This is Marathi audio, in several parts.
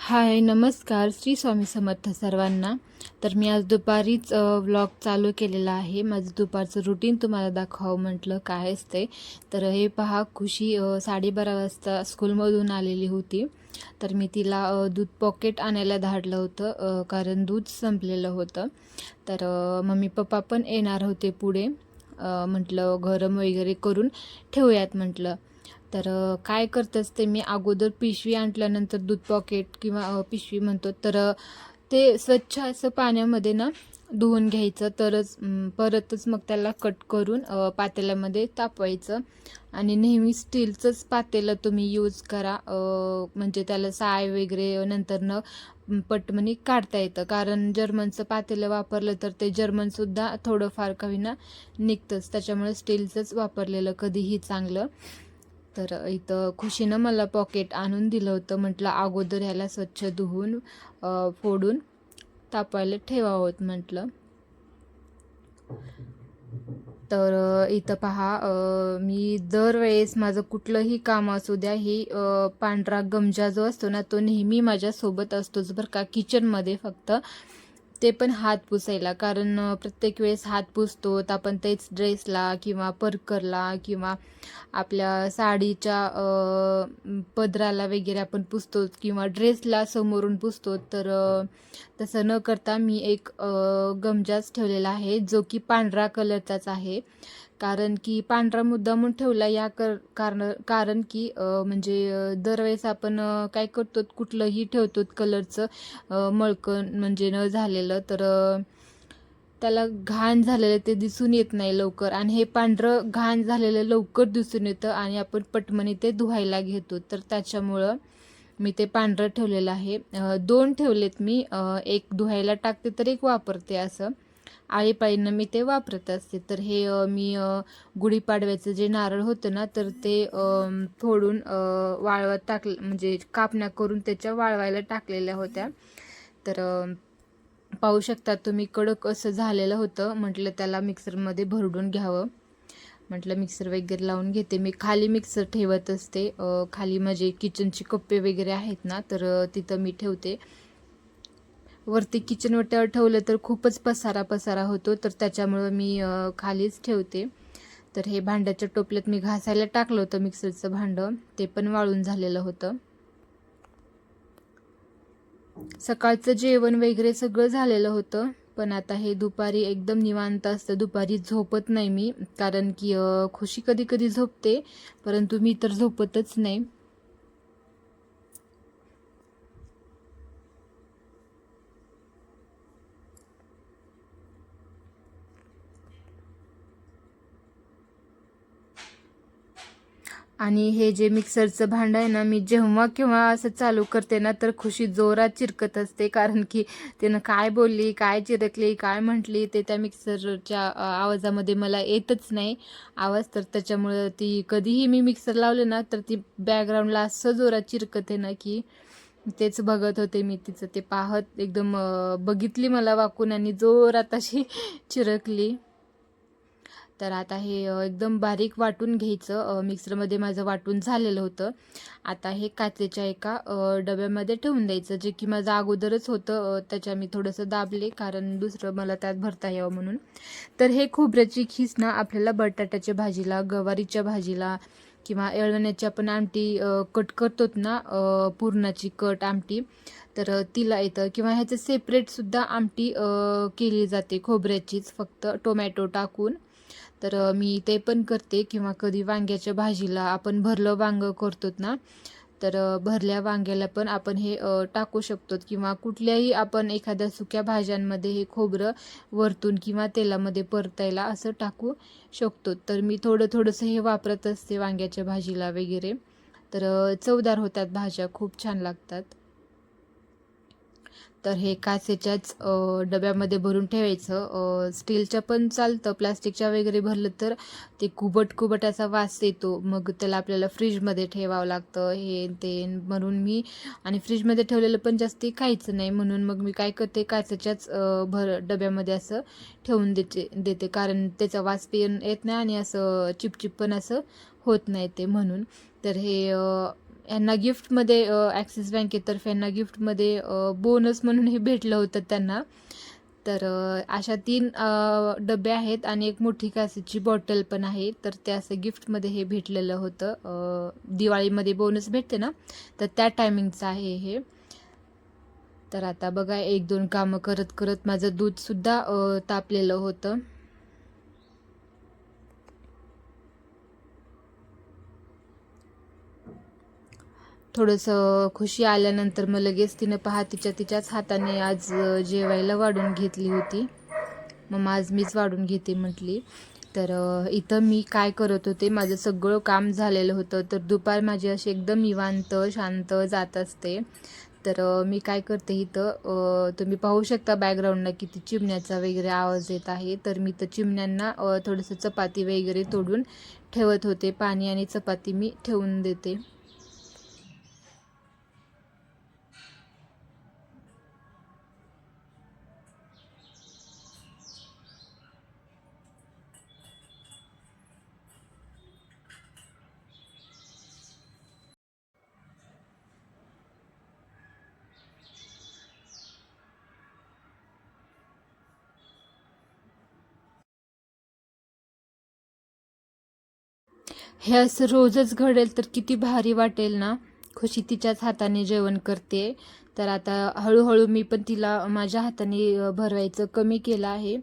हाय, नमस्कार. श्री स्वामी समर्थ सर्वांना. तर मी आज दुपारीच व्लॉग चालू केलेला आहे. माझं दुपारचं रुटीन तुम्हाला दाखवावं म्हटलं काय असते. तर हे पहा, खुशी 12:30 वाजता स्कूलमधून आलेली होती. तर मी तिला दूध पॉकेट आणायला धाडलं होतं, कारण दूध संपलेलं होतं. तर मम्मी पप्पा पण येणार होते पुढे. म्हटलं गरम वगैरे करून ठेवूयात म्हटलं. तर काय करत असते मी, अगोदर पिशवी आणल्यानंतर दूध पॉकेट किंवा पिशवी म्हणतो तर ते स्वच्छ असं पाण्यामध्ये ना धुवून घ्यायचं, तरच परतच मग त्याला कट करून पातेल्यामध्ये तापवायचं. आणि नेहमी स्टीलचंच पातेलं तुम्ही यूज करा, म्हणजे त्याला साय वगैरे नंतरनं पटमनी काढता येतं. कारण जर्मनचं पातेलं वापरलं तर ते जर्मनसुद्धा थोडंफार का होईना निघतंच. त्याच्यामुळे स्टीलचंच वापरलेलं कधीही चांगलं. तर इथं खुशीनं मला पॉकेट आणून दिलं होतं. म्हटलं अगोदर ह्याला स्वच्छ धुवून फोडून तापवायला ठेवावं म्हटलं. तर इथं पहा, मी दरवेळेस माझं कुठलंही काम असू द्या, ही पांढरा गमजा जो असतो ना तो नेहमी माझ्यासोबत असतोच बरं का, किचनमध्ये फक्त. ते पण हात पुसायला, कारण प्रत्येक वेळेस हात पुसतो तर आपण तेच ड्रेसला किंवा परकरला किंवा आपल्या साडीच्या पदराला वगैरे आपण पुसतो किंवा ड्रेसला समोरून पुसतो. तर तसं न करता मी एक गमजाच ठेवलेला आहे, जो की पांढरा कलरचाच आहे. कारण की पांढरा मुद्दामून ठेवला या कारण की म्हणजे दरवेळेस आपण काय करतो, कुठलंही ठेवतो कलरचं मळकं म्हणजे न झालेलं, तर त्याला घाण झालेलं ते दिसून येत नाही लवकर. आणि हे पांढरं घाण झालेलं लवकर दिसून येतं आणि आपण पटमनी ते धुवायला घेतो. तर त्याच्यामुळं मी ते पांढरं ठेवलेलं आहे. 2 ठेवलेत मी, एक धुवायला टाकते तर एक वापरते, असं आळीपाळीनं मी ते वापरत असते. तर हे मी गुढीपाडव्याचं जे नारळ होतं ना, तर ते फोडून वाळवत टाकलं, म्हणजे कापण्या करून त्याच्या वाळवायला टाकलेल्या होत्या. तर पाहू शकता तुम्ही, कडक असं झालेलं होतं. म्हटलं त्याला मिक्सरमध्ये भरडून घ्यावं. म्हटलं मिक्सर वगैरे लावून घेते. मी खाली मिक्सर ठेवत असते. खाली माझे किचनचे कप्पे वगैरे आहेत ना, तर तिथं मी ठेवते. वरती किचन वाट्यावर ठेवलं तर खूपच पसारा होतो, तर त्याच्यामुळं मी खालीच ठेवते. तर हे भांड्याच्या टोपल्यात मी घासायला टाकलं होतं मिक्सरचं भांडं, ते पण वाळून झालेलं होतं. सकाळचं जेवण वगैरे सगळं झालेलं होतं. पण आता हे दुपारी एकदम निवांत असतं. दुपारी झोपत नाही मी, कारण की खुशी कधी कधी झोपते, परंतु मी तर झोपतच नाही. आणि हे जे मिक्सरचं भांडं आहे ना, मी जेव्हा केव्हा असं चालू करते ना, तर खुशी जोरात चिरकत असते. कारण की त्यानं काय बोलली, काय चिरकली, काय म्हटली ते त्या मिक्सरच्या आवाजामध्ये मला येतच नाही आवाज. तर त्याच्यामुळं ती कधीही मी मिक्सर लावले ना, तर ती बॅकग्राऊंडला असं जोरात चिरकते ना, की तेच बघत होते मी तिचं ते पाहत. एकदम बघितली मला वाकून आणि जोरात अशी चिरकली. तर आता हे एकदम बारीक वाटून घ्यायचं. मिक्सरमध्ये माझं वाटून झालेलं होतं. आता हे काचेच्या एका डब्यामध्ये ठेवून द्यायचं, जे की माझं अगोदरच होतं. त्याच्या मी थोडंसं दाबले, कारण दुसरं मला त्यात भरता यावं म्हणून. तर हे खोबऱ्याची खीस ना आपल्याला बटाट्याच्या भाजीला, गवारीच्या भाजीला किंवा येळवण्याची आपण आमटी कट करतो ना, पुरणाची कट आमटी, तर तिला येतं. किंवा ह्याचं सेपरेटसुद्धा आमटी केली जाते खोबऱ्याचीच, फक्त टोमॅटो टाकून. तर मी ते पण करते. किंवा कधी वांग्याच्या भाजीला आपण भरलं वांगं करतो ना, तर भरल्या वांग्याला पण आपण हे टाकू शकतो. किंवा कुठल्याही आपण एखाद्या सुक्या भाज्यांमध्ये हे खोबरं वरतून किंवा तेलामध्ये परतायला असं टाकू शकतो. तर मी थोडंसं हे वापरत असते वांग्याच्या भाजीला वगैरे. तर चवदार होतात भाज्या, खूप छान लागतात. तर हे काचेच्याच डब्यामध्ये भरून ठेवायचं. स्टीलच्या पण चालतं, प्लास्टिकच्या वगैरे भरलं तर ते कुबट असा वास येतो. मग त्याला आपल्याला फ्रीजमध्ये ठेवावं लागतं, हे ते म्हणून मी. आणि फ्रीजमध्ये ठेवलेलं पण जास्ती खायचं नाही, म्हणून मग मी काय करते, काचेच्याच डब्यामध्ये असं ठेवून देते, कारण त्याचा वास पण येत नाही आणि असं चिपचिप पण असं होत नाही ते, म्हणून. तर हे यांना गिफ्टमध्ये ॲक्सिस बँकेतर्फे यांना गिफ्टमध्ये बोनस म्हणून हे भेटलं होतं त्यांना. तर अशा 3 डबे आहेत आणि एक मोठी काचेची बॉटल पण आहे. तर ते असं गिफ्टमध्ये हे भेटलेलं होतं. दिवाळीमध्ये बोनस भेटते ना, तर त्या टायमिंगचं आहे हे. तर आता बघा 1-2 कामं करत करत माझं दूधसुद्धा तापलेलं होतं. थोडंसं खुशी आल्यानंतर मग लगेच तिनं पहा तिच्याच हाताने आज जेवायला वाढून घेतली होती. मग आज मीच वाढून घेते म्हटली. तर इथं मी काय करत होते, माझं सगळं काम झालेलं होतं. तर दुपार माझी अशी एकदम निवांत शांत जात असते. तर मी काय करते इथं, तुम्ही पाहू शकता बॅकग्राऊंडला किती चिमण्याचा वगैरे आवाज येत आहे. तर मी तर चिमण्यांना थोडंसं चपाती वगैरे तोडून ठेवत होते. पाणी आणि चपाती मी ठेवून देते. हे असं रोजच घडेल तर किती भारी वाटेल ना. खुशी तिच्याच हाताने जेवण करते. तर आता हळूहळू मी पण तिला माझ्या हाताने भरवायचं कमी केलं आहे.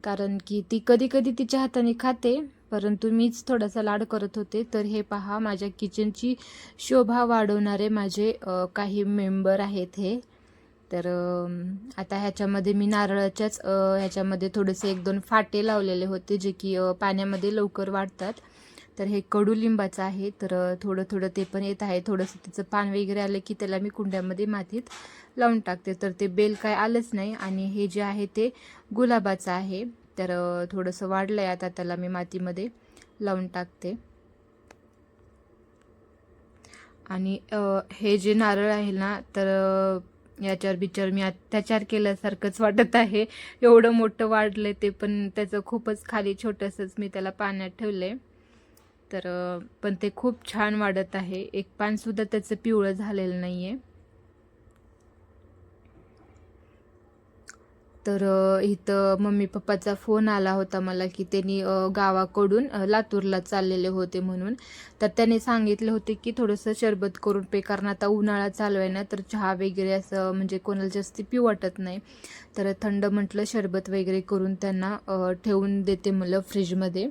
कारण की ती कधी कधी तिच्या हाताने खाते, परंतु मीच थोडासा लाड करत होते. तर हे पहा माझ्या किचनची शोभा वाढवणारे माझे काही मेंबर आहेत हे. तर आता ह्याच्यामध्ये मी नारळाच्याच ह्याच्यामध्ये थोडेसे 1-2 फाटे लावलेले होते, जे की पाण्यामध्ये लवकर वाढतात. तर हे कडुलिंबाचं आहे. तर थोडं थोडं ते पण येत आहे. थोडंसं तिचं पान वगैरे आलं की त्याला मी कुंड्यामध्ये मातीत लावून टाकते. तर ते बेल काय आलंच नाही. आणि हे जे आहे ते गुलाबाचं आहे. तर थोडंसं वाढलं आहे, आता त्याला मी मातीमध्ये लावून टाकते. आणि हे जे नारळ आहे ना, तर याच्यावर बिचार मी अत्याचार केल्यासारखंच वाटत आहे. एवढं मोठं वाढलं ते पण त्याचं खूपच खाली छोटंसंच मी त्याला पाण्यात ठेवलं आहे. तर पण ते खूप छान वाढत आहे. एक पानसुद्धा त्याचं पिवळं झालेलं नाही आहे. तर इथं मम्मी पप्पाचा फोन आला होता मला की त्यांनी गावाकडून लातूरला चाललेले होते म्हणून. तर त्याने सांगितले होते की थोडंसं सरबत करून पे, कारण आता उन्हाळा चालू आहे ना, तर चहा वगैरे असं म्हणजे कोणाला जास्त पिऊ वाटत नाही. तर थंड म्हटलं सरबत वगैरे करून त्यांना ठेवून देते मला फ्रीजमध्ये.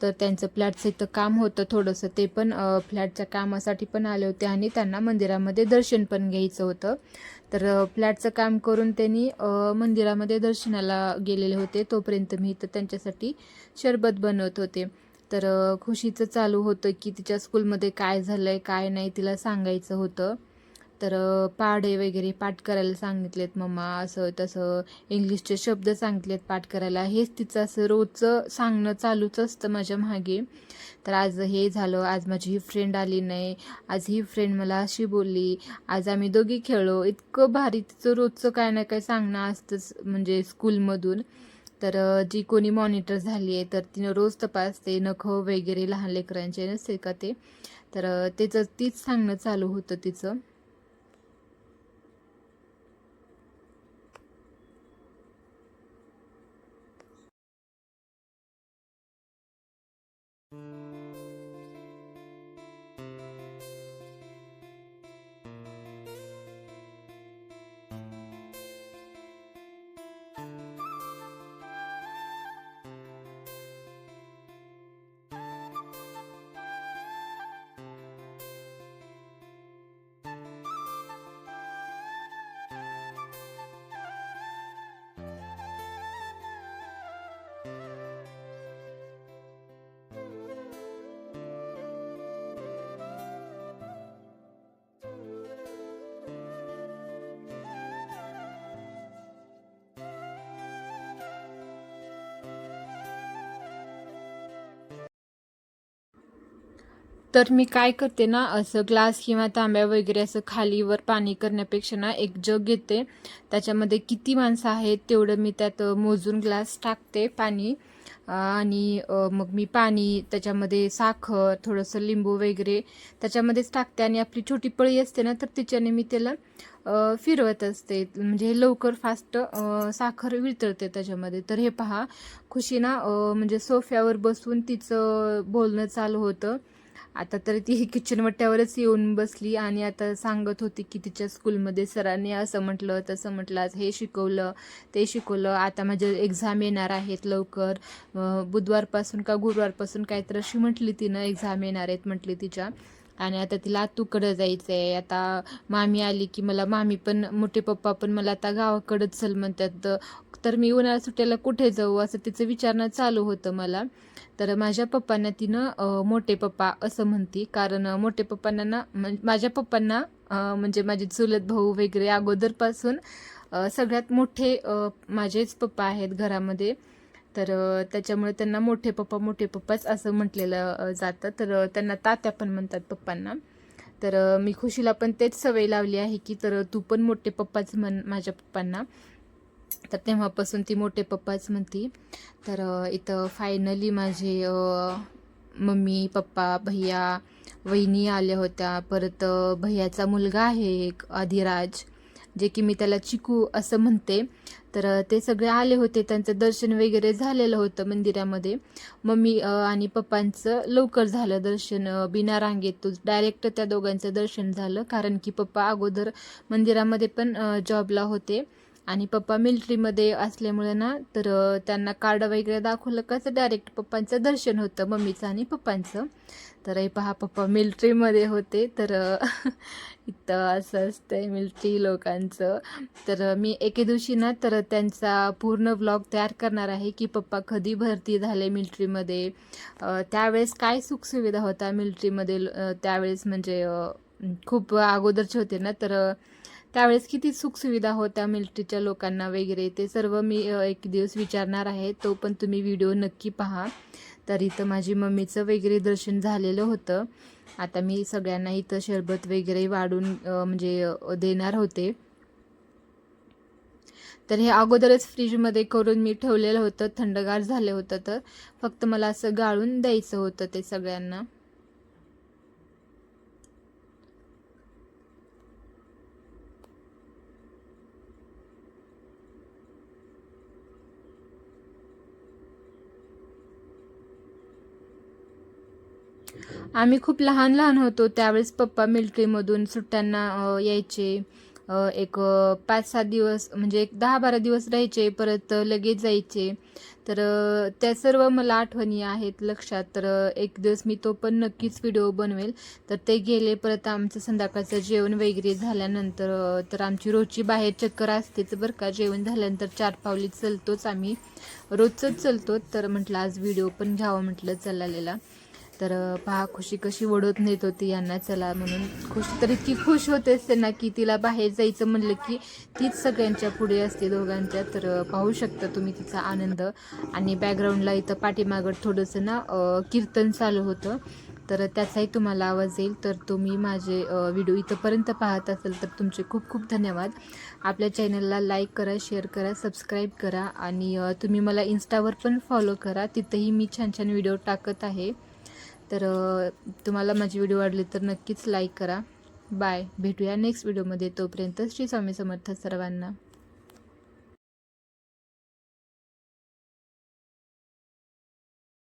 तर त्यांचं फ्लॅटचं इथं काम होतं थोडंसं, ते पण फ्लॅटच्या कामासाठी पण आले होते आणि त्यांना मंदिरामध्ये दर्शन पण घ्यायचं होतं. तर फ्लॅटचं काम करून त्यांनी मंदिरामध्ये दर्शनाला गेलेले होते. तोपर्यंत मी इथं त्यांच्यासाठी शरबत बनवत होते. तर खुशीचं चालू होतं की तिच्या स्कूलमध्ये काय झालं आहे काय नाही तिला सांगायचं होतं. तर पाढे वगैरे पाठ करायला सांगितलेत मम्मा, असं तसं इंग्लिशचे शब्द सांगितलेत पाठ करायला. हेच तिचं असं रोजचं सांगणं चालूच असतं माझ्या मागे. तर आज हे झालं, आज माझी ही फ्रेंड आली नाही, आज ही फ्रेंड मला अशी बोलली, आज आम्ही दोघी खेळलो. इतकं भारी तिचं रोजचं काय ना काय सांगणं असतंच म्हणजे स्कूलमधून. तर जी कोणी मॉनिटर झाली आहे तर तिनं रोज तपासते नखं वगैरे लहान लेकरांचे नसते का ते. तर तीच सांगणं चालू होतं तिचं. तर मी काय करते ना, असं ग्लास किंवा तांब्या वगैरे असं खालीवर पाणी करण्यापेक्षा ना एक जग घेते. त्याच्यामध्ये किती माणसं आहेत तेवढं मी त्यात मोजून ग्लास टाकते पाणी. आणि मग मी पाणी, त्याच्यामध्ये साखर, थोडंसं लिंबू वगैरे त्याच्यामध्येच टाकते आणि आपली छोटी पळी असते ना, तर तिच्याने मी त्याला फिरवत असते. म्हणजे हे लवकर फास्ट साखर वितळते त्याच्यामध्ये. तर हे पहा, खुशी ना म्हणजे सोफ्यावर बसून तिचं बोलणं चालू होतं. आता तर ती किचन वट्यावरच येऊन बसली आणि आता सांगत होती की तिच्या स्कूलमध्ये सरांनी असं म्हटलं, तसं म्हटलं, आज हे शिकवलं, ते शिकवलं. आता माझे एक्झाम येणार आहेत लवकर, बुधवारपासून का गुरुवारपासून काहीतरी अशी म्हटली तिनं, एक्झाम येणार आहेत म्हटली तिच्या. आणि आता तिला आतूकडं जायचं आहे. आता मामी आली की मला, मामी पण, मोठे पप्पा पण मला आता गावाकडंच चल म्हणतात. तर मी उन्हाळ्या सुट्ट्याला कुठे जाऊ असं तिचं विचारणं चालू होतं मला. तर माझ्या पप्पांना तिनं मोठे पप्पा असं म्हणती, कारण मोठे पप्पांना ना माझ्या पप्पांना म्हणजे माझे चुलत भाऊ वगैरे अगोदरपासून सगळ्यात मोठे माझेच पप्पा आहेत घरामध्ये. तर त्याच्यामुळे त्यांना मोठे पप्पाच असं म्हटलेलं जातं. तर त्यांना तात्या पण म्हणतात पप्पांना. तर मी खुशीला पण तेच सवय लावली आहे की तर तू पण मोठे पप्पाच म्हण माझ्या पप्पांना. तर तेव्हापासून ती मोठे पप्पाच म्हणती. तर इथं फायनली माझे मम्मी, पप्पा, भैया, वहिनी आल्या होत्या. परत भैयाचा मुलगा आहे एक, अधिराज, जे की मी त्याला चिकू असं म्हणते. तर ते सगळे आले होते. त्यांचं दर्शन वगैरे झालेलं होतं मंदिरामध्ये. मम्मी आणि पप्पांचं लवकर झालं दर्शन, बिना रांगेत डायरेक्ट त्या दोघांचं दर्शन झालं. कारण की पप्पा अगोदर मंदिरामध्ये पण जॉबला होते आणि पप्पा मिलिटरीमध्ये असल्यामुळे ना, तर त्यांना कार्ड वगैरे दाखवलं कसं डायरेक्ट पप्पांचं दर्शन होतं, मम्मीचं आणि पप्पांचं. तर हे पहा, पप्पा मिलिटरीमध्ये होते. तर इथं असं असतंय मिलिटरी लोकांचं. तर मी एके दिवशी ना, तर त्यांचा पूर्ण व्लॉग तयार करणार आहे की पप्पा कधी भरती झाले मिलिटरीमध्ये, त्यावेळेस काय सुखसुविधा होत्या मिलिटरीमध्ये, त्यावेळेस म्हणजे खूप अगोदरचे होते ना, तर त्यावेळेस किती सुखसुविधा होत्या मिलिटरीच्या लोकांना वगैरे, ते सर्व मी एक दिवस विचारणार आहे. तो पण तुम्ही व्हिडिओ नक्की पहा. तर इथं माझी मम्मीचं वगैरे दर्शन झालेलं होतं. आता मी सगळ्यांना इथं शरबत वगैरे वाढून म्हणजे देणार होते. तर हे अगोदरच फ्रीजमध्ये करून मी ठेवलेलं होतं, थंडगार झालं होतं. तर फक्त मला असं गाळून द्यायचं होतं ते सगळ्यांना. आम्ही खूप लहान लहान होतो त्यावेळेस पप्पा मिलिटरीमधून सुट्ट्यांना यायचे. एक 5-7 दिवस, म्हणजे एक 10-12 दिवस राहायचे, परत लगेच जायचे. तर त्या सर्व मला आठवणी आहेत लक्षात. तर एक दिवस मी तो पण नक्कीच व्हिडिओ बनवेल. तर ते गेले, परत आमचं संध्याकाळचं जेवण वगैरे झाल्यानंतर तर आमची रोजची बाहेर चक्कर असतेच बरं का. जेवण झाल्यानंतर 4 पावली चलतोच आम्ही, रोजच चलतो. तर म्हटलं आज व्हिडिओ पण घ्यावा म्हटलं चाललेला. तर पहा खुशी कशी ओढत नेत होती यांना चला म्हणून. खुशी तर इतकी खुश होते असते ना की तिला बाहेर जायचं म्हणलं की तीच सगळ्यांच्या पुढे असते दोघांच्या. तर पाहू शकता तुम्ही तिचा आनंद. आणि बॅकग्राऊंडला इथं पाठीमागं थोडंसं ना कीर्तन चालू होतं, तर त्याचाही तुम्हाला आवाज येईल. तर तुम्ही माझे व्हिडिओ इथंपर्यंत पाहत असेल तर तुमचे खूप खूप धन्यवाद. आपल्या चॅनलला लाईक करा, शेअर करा, सबस्क्राईब करा आणि तुम्ही मला इन्स्टावर पण फॉलो करा, तिथंही मी छान छान व्हिडिओ टाकत आहे. तर तुम्हाला माझी व्हिडिओ आवडली तर नक्कीच लाईक करा. बाय, भेटूया नेक्स्ट व्हिडिओमध्ये. तोपर्यंत श्री स्वामी समर्थ सर्वांना.